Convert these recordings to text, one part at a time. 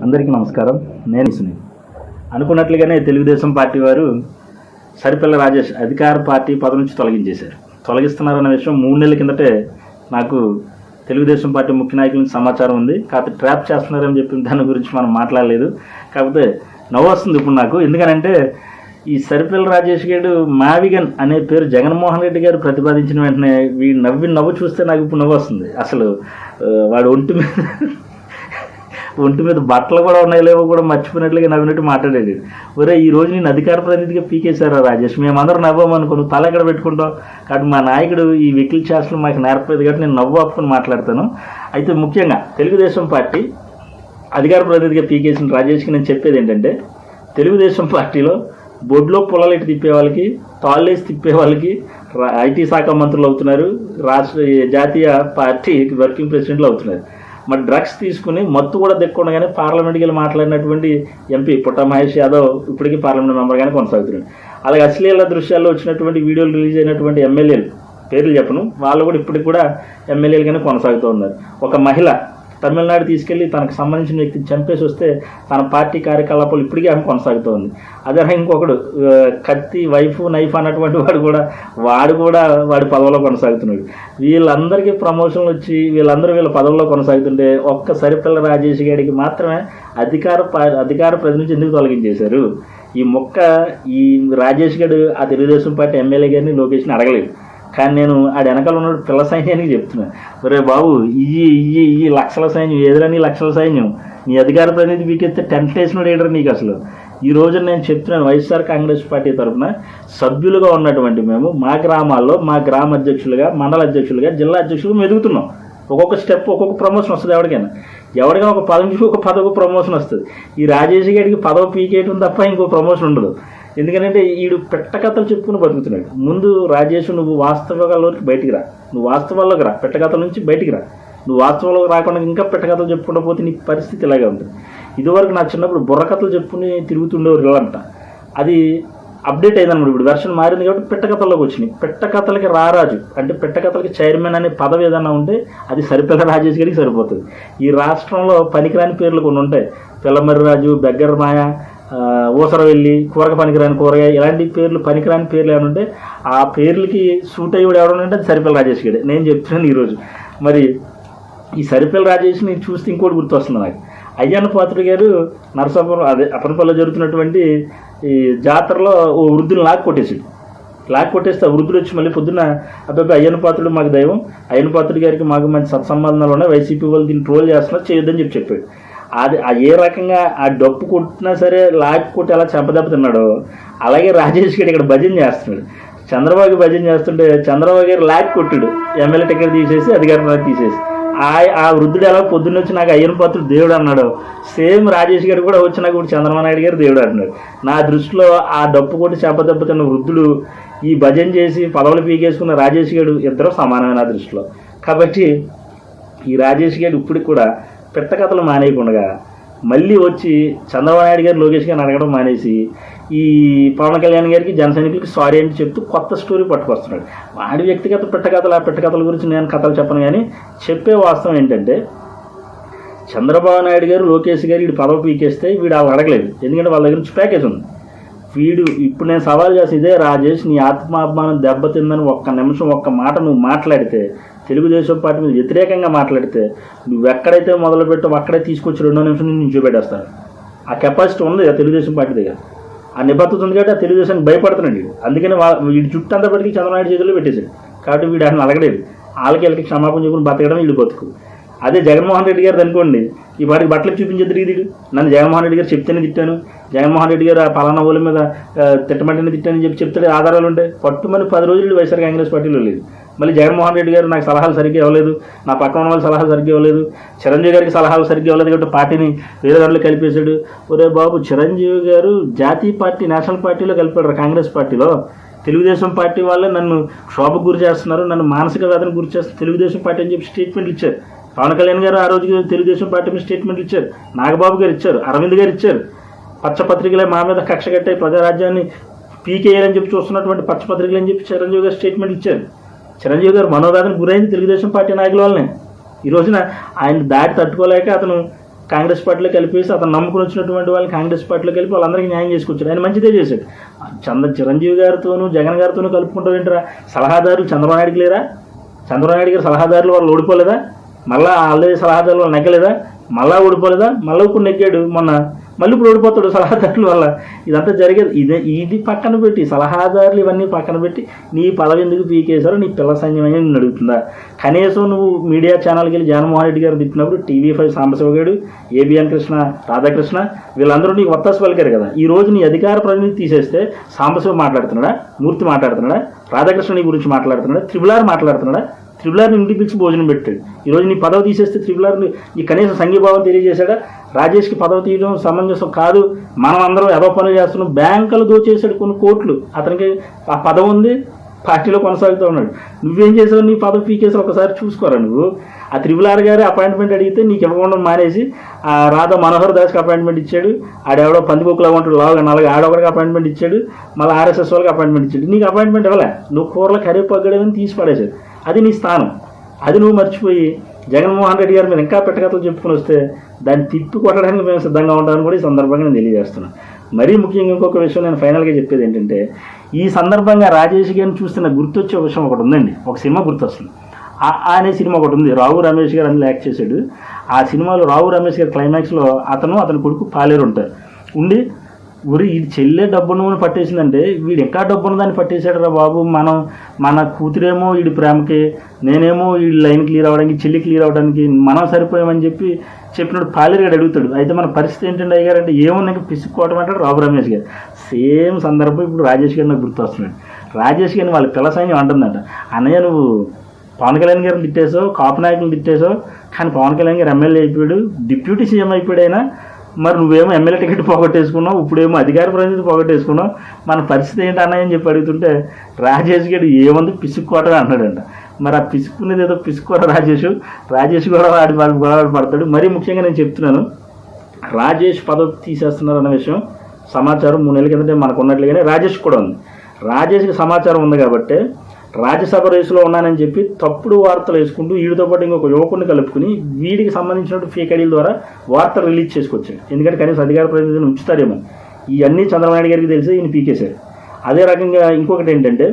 అందరికీ నమస్కారం. నేను సునీల్. అనుకున్నట్లుగానే తెలుగుదేశం పార్టీ వారు సరిపిల్ల రాజేష్ అధికార పార్టీ పదవి నుంచి తొలగించేశారు. తొలగిస్తున్నారన్న విషయం 3 నెలల కిందటే నాకు తెలుగుదేశం పార్టీ ముఖ్య నాయకుల నుంచి సమాచారం ఉంది. కాకపోతే ట్రాప్ చేస్తున్నారని చెప్పిన దాని గురించి మనం మాట్లాడలేదు. కాకపోతే నవ్వు వస్తుంది ఇప్పుడు నాకు. ఎందుకనంటే ఈ సరిపిల్ల రాజేష్ గారు మావిగన్ అనే పేరు జగన్మోహన్ రెడ్డి గారు ప్రతిపాదించిన వెంటనే వీడు నవ్వు చూస్తే నాకు ఇప్పుడు నవ్వు వస్తుంది. అసలు వాడు ఒంటి మీద బట్టలు కూడా ఉన్నాయి లేవో కూడా మర్చిపోయినట్లుగా నవ్వినట్టు మాట్లాడేది. ఒరే ఈ రోజు నేను అధికార ప్రతినిధిగా పీకేశారా రాజేష్, మేమందరం నవ్వామనుకో తల ఎక్కడ పెట్టుకుంటాం. కాబట్టి మా నాయకుడు ఈ వెకిల్ చేష్టలు మాకు నేర్పలేదు కాబట్టి నేను నవ్వు ఆపుకొని మాట్లాడతాను. అయితే ముఖ్యంగా తెలుగుదేశం పార్టీ అధికార ప్రతినిధిగా పీకేసిన రాజేష్కి నేను చెప్పేది ఏంటంటే, తెలుగుదేశం పార్టీలో బొడ్లో పొలాలెట్టి తిప్పే వాళ్ళకి, తాళ్ళేసి తిప్పే వాళ్ళకి ఐటీ శాఖ మంత్రులు అవుతున్నారు, జాతీయ పార్టీ వర్కింగ్ ప్రెసిడెంట్లు అవుతున్నారు. మరి డ్రగ్స్ తీసుకుని మత్తు కూడా దెక్కుండగానే పార్లమెంట్కి వెళ్ళి మాట్లాడినటువంటి ఎంపీ పుట్ట మహేష్ యాదవ్ ఇప్పటికీ పార్లమెంట్ మెంబర్గానే కొనసాగుతున్నాడు. అలాగే అశ్లీల దృశ్యాల్లో వచ్చినటువంటి వీడియోలు రిలీజ్ అయినటువంటి ఎమ్మెల్యేలు పేర్లు చెప్పను, వాళ్ళు కూడా ఇప్పటికి కూడా ఎమ్మెల్యేలుగానే కొనసాగుతూ ఉన్నారు. ఒక మహిళ తమిళనాడు తీసుకెళ్లి తనకు సంబంధించిన వ్యక్తిని చంపేసి వస్తే తన పార్టీ కార్యకలాపాలు ఇప్పటికీ ఆమె కొనసాగుతూ ఉంది. అదే ఇంకొకడు కత్తి నైఫ్ అన్నటువంటి వాడు కూడా వాడి పదవిలో కొనసాగుతున్నాడు. వీళ్ళందరికీ ప్రమోషన్లు వచ్చి వీళ్ళ పదవుల్లో కొనసాగుతుంటే ఒక్క సరిపిల్ల రాజేష్ గారికి మాత్రమే అధికార ప్రతి నుంచి ఎందుకు తొలగించేశారు? ఈ రాజేష్ గారు ఆ తెలుగుదేశం పార్టీ ఎమ్మెల్యే గారిని లోకేష్ని అడగలేదు. కానీ నేను ఆడ వెనకాల ఉన్న పిల్ల సైన్యానికి చెప్తున్నాను, ఒరే బాబు ఈ లక్షల సైన్యం ఏదైనా నీ లక్షల సైన్యం నీ అధికార ప్రతినిధి వీకెత్తే 10 వేసిన లీడర్ నీకు. అసలు ఈ రోజు నేను చెప్తున్నాను, వైఎస్ఆర్ కాంగ్రెస్ పార్టీ తరఫున సభ్యులుగా ఉన్నటువంటి మేము మా గ్రామాల్లో మా గ్రామ అధ్యక్షులుగా, మండల అధ్యక్షులుగా, జిల్లా అధ్యక్షులుగా ఎదుగుతున్నాం. ఒక్కొక్క స్టెప్ ఒక్కొక్క ప్రమోషన్ వస్తుంది. ఎవరికైనా ఒక పదవి నుంచి ఒక పదవి ప్రమోషన్ వస్తుంది. ఈ రాజేష్ గారికి పదవి పీకేయటం తప్ప ఇంకో ప్రమోషన్ ఉండదు. ఎందుకంటే వీడు పెట్టకథలు చెప్పుకుని బతుకుతున్నాడు. ముందు రాజేష్ నువ్వు వాస్తవాల్లోకి బయటికి రా, నువ్వు వాస్తవాల్లోకి రా, పెట్టకథల నుంచి బయటికి రా. నువ్వు వాస్తవాల్లోకి రాకుండా ఇంకా పెట్టకథలు చెప్పుకుంటూ పోతే నీ పరిస్థితి ఇలాగే ఉంటుంది. ఇదివరకు నా చిన్నప్పుడు బుర్రకథలు చెప్పుకుని తిరుగుతుండేవారు ఇలాంట. అది అప్డేట్ అయిందన్నమాట. ఇప్పుడు వెర్షన్ మారింది కాబట్టి పెట్టకథల్లోకి వచ్చినాయి. పెట్టకథలకి రారాజు అంటే పెట్టకథలకి చైర్మన్ అనే పదవి ఏదన్నా ఉంటే అది సరిపిల్ల రాజేష్ గారికి సరిపోతుంది. ఈ రాష్ట్రంలో పనికిరాని పేర్లు కొన్ని ఉంటాయి. పిల్లమర్రి రాజు, బెగ్గర మాయ, ఊసరవెల్లి, కూరక పనికిరాని కూరగాయ, ఇలాంటి పనికిరాని పేర్లు ఏమైనా ఉంటే ఆ పేర్లకి సూట్ అయ్యేవాడు ఎవడనంటే అది సరిపిల్ల రాజేష్ గారే. నేను చెప్తున్నాను ఈరోజు. మరి ఈ సరిపిల్ల రాజేష్ని చూస్తే ఇంకోటి గుర్తొస్తుంది నాకు. అయ్యన్న పాత్రుడు గారు నరసాపురం అప్పనపల్లిలో జరుగుతున్నటువంటి ఈ జాతరలో ఓ వృద్ధుని కొట్టేస్తే ఆ వృద్ధుడు వచ్చి మళ్ళీ పొద్దున్న అబ్బాయి అయ్యన్న పాత్రుడు మాకు దైవం, అయ్యన్న పాత్రుడు గారికి మాకు మంచి సత్సంబంధాలు ఉన్నాయి, వైసీపీ వాళ్ళు దీన్ని ట్రోల్ చేస్తున్నారు, చేయొద్దని చెప్పాడు. అది ఏ రకంగా ఆ డప్పు కొట్టినా సరే కొట్టి అలా చెంపదెబ్బ తిన్నాడు, అలాగే రాజేష్ గారు ఇక్కడ భజన చేస్తున్నాడు. చంద్రబాబు భజన చేస్తుంటే చంద్రబాబు గారు కొట్టాడు, ఎమ్మెల్యే టికెట్ తీసేసి అధికారం తీసేసి. ఆ వృద్ధుడు ఎలా పొద్దున్న వచ్చి నాకు అయ్యన్న పాత్రుడు దేవుడు అన్నాడు, సేమ్ రాజేష్ గారు కూడా వచ్చి నాకు ఇప్పుడు చంద్రబాబు నాయుడు గారు దేవుడు అంటున్నాడు. నా దృష్టిలో ఆ డప్పు కొట్టి చెంపదెబ్బ తిన్న వృద్ధుడు, ఈ భజన చేసి పదవులు పీకేసుకున్న రాజేష్ గారు ఇద్దరు సమానమైన నా దృష్టిలో. కాబట్టి ఈ రాజేష్ గారు ఇప్పటికి కూడా పెట్టకథలు మానేయకుండా మళ్ళీ వచ్చి చంద్రబాబు నాయుడు గారు, లోకేష్ గారిని అడగడం మానేసి ఈ పవన్ కళ్యాణ్ గారికి, జన సైనికులకి సారీ అని చెప్తూ కొత్త స్టోరీ పట్టుకొస్తున్నాడు. వాడి వ్యక్తిగత పెట్టకథల గురించి నేను కథలు చెప్పను. కానీ చెప్పే వాస్తవం ఏంటంటే, చంద్రబాబు నాయుడు గారు, లోకేష్ గారు వీడు పదవి పీకేస్తే వీడు వాళ్ళు అడగలేదు. ఎందుకంటే వాళ్ళ దగ్గర నుంచి ప్యాకేజ్ ఉంది. వీడు ఇప్పుడు నేను సవాల్ చేసి, ఇదే రాజేష్ నీ ఆత్మాభిమానం దెబ్బతిందని ఒక్క నిమిషం ఒక్క మాట నువ్వు మాట్లాడితే, తెలుగుదేశం పార్టీ మీద వ్యతిరేకంగా మాట్లాడితే, నువ్వు ఎక్కడైతే మొదలుపెట్టో అక్కడే తీసుకొచ్చి 2 నిమిషం నుంచి చూపెట్టేస్తాను. ఆ కెపాసిటీ ఉంది తెలుగుదేశం పార్టీ దగ్గర, ఆ నిబద్ధత ఉంది కాబట్టి ఆ తెలుగుదేశానికి భయపడుతున్నాడు. అందుకని వీడి చుట్టూ అంతా పట్టుకి చంద్రబాబు చేతుల్లో పెట్టేశాడు. కాబట్టి వీడు ఆయన అలగలేదు. వీళ్ళకి క్షమాపణ చెప్పుకుని బతకడం వీళ్ళు బతుకు. అదే జగన్మోహన్ రెడ్డి గారు అనుకోండి, ఈ వాడికి బట్టలకు చూపించే తిరిగి నన్ను జగన్మోహన్ రెడ్డి గారు చెప్తేనే తిట్టాను, జగన్మోహన్ రెడ్డి గారు ఆ పలానా ఊళ్ళ మీద తిట్టమంటేనే తిట్టానని చెప్తాడు. ఆధారాలు ఉంటాయి. పట్టుమని 10 రోజులు వైఎస్ఆర్ కాంగ్రెస్ పార్టీలో లేదు. మళ్ళీ జగన్మోహన్ రెడ్డి గారు నాకు సలహాలు సరిగ్గా ఇవ్వలేదు, నా పక్కన ఉన్న వాళ్ళు సలహాలు సరిగ్గా ఇవ్వలేదు, చిరంజీవి గారికి సలహాలు సరిగ్గా ఇవ్వలేదు కాబట్టి పార్టీని వేరే దాంట్లో కలిపేశాడు. ఒరే బాబు, చిరంజీవి గారు జాతీయ పార్టీ, నేషనల్ పార్టీలో కలిపాడు, కాంగ్రెస్ పార్టీలో. తెలుగుదేశం పార్టీ వాళ్ళే నన్ను క్షోభకు గురి చేస్తున్నారు, నన్ను మానసిక వేదనకు గురి చేస్తున్నారు తెలుగుదేశం పార్టీ అని చెప్పి స్టేట్మెంట్లు ఇచ్చారు. పవన్ కళ్యాణ్ గారు ఆ రోజు తెలుగుదేశం పార్టీ మీద స్టేట్మెంట్లు ఇచ్చారు, నాగబాబు గారు ఇచ్చారు, అరవింద్ గారు ఇచ్చారు. పచ్చపత్రికలే మా మీద కక్ష కట్టే ప్రజారాజ్యాన్ని పీకేయాలని చెప్పి చూస్తున్నటువంటి పచ్చపత్రికలు అని చెప్పి చిరంజీవి గారు స్టేట్మెంట్ ఇచ్చారు. చిరంజీవి గారు మనోవేదన గురైంది తెలుగుదేశం పార్టీ నాయకుల వల్లనే. ఈ రోజున ఆయన దాడి తట్టుకోలేక అతను కాంగ్రెస్ పార్టీలో కలిపేసి అతను నమ్ముకుని వచ్చినటువంటి వాళ్ళని కాంగ్రెస్ పార్టీలో కలిపి వాళ్ళందరికీ న్యాయం చేసుకొచ్చాడు. ఆయన మంచిదే చేశాడు. చిరంజీవి గారితోనూ జగన్ గారితోనూ కలుపుకుంటారు ఏంటరా? సలహాదారులు చంద్రబాబు నాయుడుకి లేరా? చంద్రబాబు నాయుడు గారు సలహాదారులు వాళ్ళు ఓడిపోలేదా? మళ్ళీ ఆల్రెడీ సలహాదారులు వాళ్ళు నెగ్గలేదా? మళ్ళీ ఓడిపోలేదా? మళ్ళీ ఇప్పుడు నెగ్గాడు మొన్న, మళ్ళీ ఇప్పుడు ఓడిపోతాడు సలహాదారుల వల్ల. ఇదంతా జరిగేది. ఇది పక్కన పెట్టి, సలహాదారులు ఇవన్నీ పక్కన పెట్టి, నీ పదవి ఎందుకు పీకేశారో నీ పిల్ల సైన్యమని నిన్ను అడుగుతుందా? కనీసం నువ్వు మీడియా ఛానల్కి వెళ్ళి జగన్మోహన్ రెడ్డి గారు తిప్పినప్పుడు TV5 సాంబశివ గారు, ఏబిఎన్ కృష్ణ, రాధాకృష్ణ వీళ్ళందరూ నీకు ఒత్తాసు పలికారు కదా. ఈ రోజు నీ అధికార ప్రతినిధి తీసేస్తే సాంబశివ మాట్లాడుతున్నాడా? మూర్తి మాట్లాడుతున్నాడా? రాధాకృష్ణ నీ గురించి మాట్లాడుతున్నాడా? త్రిపులార్ మాట్లాడుతున్నాడా? త్రిపులార్ని ఇంటికి పిలిచి భోజనం పెట్టాడు. ఈరోజు నీ పదవి తీసేస్తే త్రిపులార్ని నీ కనీసం సంఘీభావం తెలియజేశాడా? రాజేష్కి పదవి తీయడం సమంజసం కాదు, మనం అందరం ఏదో పనులు చేస్తున్నాం. బ్యాంకులు దోచేశాడు కొన్ని కోట్లు. అతనికి ఆ పదవి ఉంది, పార్టీలో కొనసాగుతూ ఉన్నాడు. నువ్వేం చేసావు? నీ పదవి పీకేసి ఒకసారి చూసుకోరా నువ్వు. ఆ త్రిపులార్ గారి అపాయింట్మెంట్ అడిగితే నీకు ఇవ్వకుండా మానేసి ఆ రాధా మనోహర్ దాస్కి అపాయింట్మెంట్ ఇచ్చాడు. ఆడెవడో పందికొక్కులా ఉంటాడు లావుగా నల్లగా, ఆడొకడికి అపాయింట్మెంట్ ఇచ్చాడు. మళ్ళీ RSS వాళ్ళకి అపాయింట్మెంట్ ఇచ్చాడు. నీకు అపాయింట్మెంట్ ఇవ్వలే. నువ్వు కూరలో కరివేపగ్గడమని తీసి పడేశాడు. అది నీ స్థానం. అది నువ్వు మర్చిపోయి జగన్మోహన్ రెడ్డి గారు మీరు ఇంకా పెట్టకథలు చెప్పుకుని వస్తే దాన్ని తిప్పి కొట్టడానికి మేము సిద్ధంగా ఉంటామని కూడా ఈ సందర్భంగా నేను తెలియజేస్తున్నాను. మరీ ముఖ్యంగా ఇంకొక విషయం నేను ఫైనల్గా చెప్పేది ఏంటంటే, ఈ సందర్భంగా రాజేష్ గారిని చూస్తున్న గుర్తొచ్చే విషయం ఒకటి ఉందండి. ఒక సినిమా గుర్తొస్తుంది. అనే సినిమా ఒకటి ఉంది. రావు రమేష్ గారు అందులో యాక్ట్ చేశాడు. ఆ సినిమాలో రావు రమేష్ గారి క్లైమాక్స్లో అతని కొడుకు పాలేరు ఉంటారు. ఉండి ఊరి ఇది చెల్లె డబ్బును పట్టేసిందంటే వీడు ఇంకా డబ్బును దాన్ని పట్టేశాడు రా బాబు. మన కూతురేమో వీడి ప్రేమకి, నేనేమో ఈ లైన్ క్లియర్ అవ్వడానికి, చెల్లి క్లియర్ అవ్వడానికి మనం సరిపోయామని చెప్పినప్పుడు పాలేరు గారు అడుగుతాడు. అయితే మన పరిస్థితి ఏంటంటే అయ్యారంటే ఏమున్నాక పిసుక్కోవటం అంటాడు రావు రమేష్ గారు. సేమ్ సందర్భం ఇప్పుడు రాజేష్ గారు నాకు గుర్తొస్తున్నాడు. రాజేష్ గారిని వాళ్ళ పిల్ల సైన్యం అంటుందంట, అన్నయ్య నువ్వు పవన్ కళ్యాణ్ గారిని తిట్టేసావు, కాపు నాయకులు తిట్టేసావు, కానీ పవన్ కళ్యాణ్ గారు ఎమ్మెల్యే అయిపోయాడు, డిప్యూటీ సీఎం అయిపోయాడు. అయినా మరి నువ్వేమో ఎమ్మెల్యే టికెట్ పోగొట్టేసుకున్నావు, ఇప్పుడేమో అధికార ప్రతినిధి పోగొట్టేసుకున్నావు, మన పరిస్థితి ఏంటి అన్నయ్య అని చెప్పి అడుగుతుంటే రాజేష్ గారు ఏముంది పిసుక్కోవటం అన్నాడంట. మరి ఆ పిసుక్కునేది ఏదో పిసుక్కోరా రాజేష్ కూడా వాడి గొడవ పడతాడు. మరీ ముఖ్యంగా నేను చెప్తున్నాను, రాజేష్ పదవి తీసేస్తున్నారు అన్న విషయం సమాచారం 3 నెలల కిందటే మనకు ఉన్నట్లుగానే రాజేష్ కూడా ఉంది. రాజేష్కి సమాచారం ఉంది కాబట్టి రాజ్యసభ రేసులో ఉన్నానని చెప్పి తప్పుడు వార్తలు వేసుకుంటూ వీడితో పాటు ఇంకొక యువకుడిని కలుపుకుని వీడికి సంబంధించినట్టు ఫేక్ ఐడీల ద్వారా వార్తలు రిలీజ్ చేసుకొచ్చాడు. ఎందుకంటే కనీసం అధికార ప్రతినిధిని ఉంచుతారేమో. ఇవన్నీ చంద్రబాబు నాయుడు గారికి తెలిసి ఈయన పీకేశారు. అదే రకంగా ఇంకొకటి ఏంటంటే,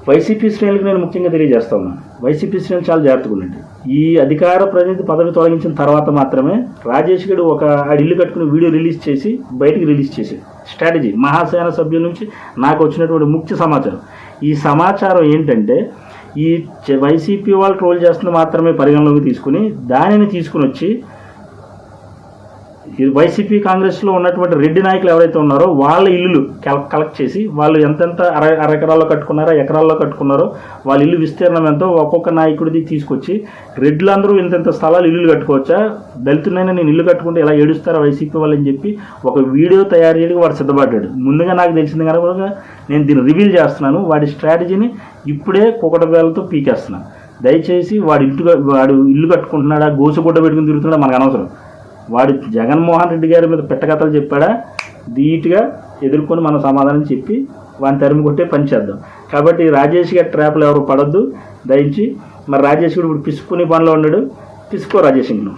వైసీపీ శ్రేణులకు నేను ముఖ్యంగా తెలియజేస్తా ఉన్నాను, వైసీపీ శ్రేణులు చాలా జాగ్రత్తగా ఉండండి. ఈ అధికార ప్రతినిధి పదవి తొలగించిన తర్వాత మాత్రమే రాజేష్ గడు ఆడి ఇల్లు కట్టుకుని వీడియో రిలీజ్ చేసి బయటికి రిలీజ్ చేశాడు. స్ట్రాటజీ మహాసేన సభ్యుల నుంచి నాకు వచ్చినటువంటి ముఖ్య సమాచారం. ఈ సమాచారం ఏంటంటే, ఈ వైసీపీ వాళ్ళు ట్రోల్ చేస్తున్న మాత్రమే పరిగణలోకి తీసుకుని దానిని తీసుకుని వచ్చి వైసీపీ కాంగ్రెస్లో ఉన్నటువంటి రెడ్డి నాయకులు ఎవరైతే ఉన్నారో వాళ్ళ ఇల్లులు కలెక్ట్ చేసి వాళ్ళు ఎంతెంత అర ఎకరాల్లో కట్టుకున్నారో, ఎకరాల్లో కట్టుకున్నారో, వాళ్ళ ఇల్లు విస్తీర్ణం ఎంతో ఒక్కొక్క నాయకుడిది తీసుకొచ్చి రెడ్లందరూ ఇంతెంత స్థలాలు ఇల్లు కట్టుకోవచ్చా, దళితులైనా నేను ఇల్లు కట్టుకుంటే ఎలా ఏడుస్తారా వైసీపీ వాళ్ళని చెప్పి ఒక వీడియో తయారు చేయడానికి వాడు సిద్ధపడ్డాడు. ముందుగా నాకు తెలిసింది కనుక నేను దీన్ని రివీల్ చేస్తున్నాను. వాడి స్ట్రాటజీని ఇప్పుడే కుకటబేలతో పీకేస్తున్నాను. దయచేసి వాడు ఇల్లు కట్టుకుంటున్నాడా, గోసుగుడ్డ పెట్టుకుని తిరుగుతున్నాడా మనకు అనవసరం. వాడు జగన్మోహన్ రెడ్డి గారి మీద పెట్టకథలు చెప్పాడా, ధీటుగా ఎదుర్కొని మనం సమాధానం చెప్పి వాడిని తరిమి కొట్టే పని చేద్దాం. కాబట్టి రాజేష్ గారి ట్రాప్లు ఎవరు పడొద్దు దయించి. మరి రాజేష్ కూడా ఇప్పుడు పిసుకునే పనిలో ఉన్నాడు, పిసుకో రాజేష్ ఇంక.